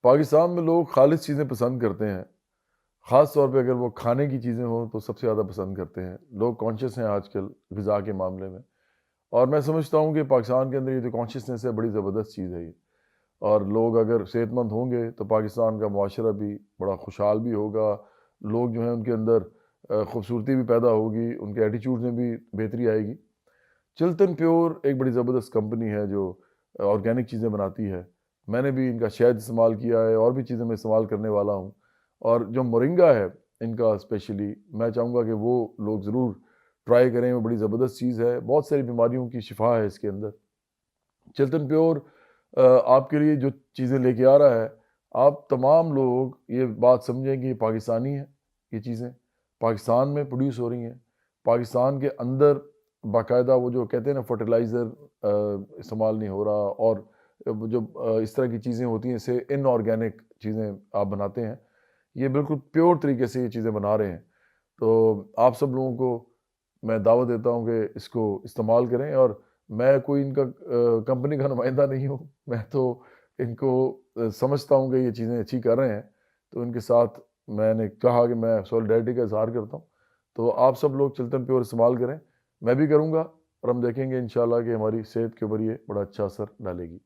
پاکستان میں لوگ خالص چیزیں پسند کرتے ہیں، خاص طور پہ اگر وہ کھانے کی چیزیں ہوں تو سب سے زیادہ پسند کرتے ہیں. لوگ کانشیس ہیں آج کل غذا کے معاملے میں، اور میں سمجھتا ہوں کہ پاکستان کے اندر یہ جو کانشیسنیس ہے بڑی زبردست چیز ہے یہ. اور لوگ اگر صحت مند ہوں گے تو پاکستان کا معاشرہ بھی بڑا خوشحال بھی ہوگا. لوگ جو ہیں ان کے اندر خوبصورتی بھی پیدا ہوگی، ان کے ایٹیچیوڈ میں بھی بہتری آئے گی. چلتن پیور ایک بڑی زبردست کمپنی ہے جو آرگینک چیزیں بناتی ہے. میں نے بھی ان کا شہد استعمال کیا ہے، اور بھی چیزیں میں استعمال کرنے والا ہوں. اور جو مورنگا ہے ان کا اسپیشلی میں چاہوں گا کہ وہ لوگ ضرور ٹرائی کریں. وہ بڑی زبردست چیز ہے، بہت ساری بیماریوں کی شفا ہے اس کے اندر. چلتن پیور آپ کے لیے جو چیزیں لے کے آ رہا ہے، آپ تمام لوگ یہ بات سمجھیں کہ یہ پاکستانی ہیں، یہ چیزیں پاکستان میں پروڈیوس ہو رہی ہیں. پاکستان کے اندر باقاعدہ وہ جو کہتے ہیں نا فرٹیلائزر استعمال نہیں ہو رہا، اور جو اس طرح کی چیزیں ہوتی ہیں اسے ان آرگینک چیزیں آپ بناتے ہیں. یہ بالکل پیور طریقے سے یہ چیزیں بنا رہے ہیں. تو آپ سب لوگوں کو میں دعوت دیتا ہوں کہ اس کو استعمال کریں. اور میں کوئی ان کا کمپنی کا نمائندہ نہیں ہوں، میں تو ان کو سمجھتا ہوں کہ یہ چیزیں اچھی کر رہے ہیں، تو ان کے ساتھ میں نے کہا کہ میں سولیڈیرٹی کا اظہار کرتا ہوں. تو آپ سب لوگ چلتن پیور استعمال کریں، میں بھی کروں گا، اور ہم دیکھیں گے انشاءاللہ کہ ہماری صحت کے اوپر یہ بڑا اچھا اثر ڈالے گی.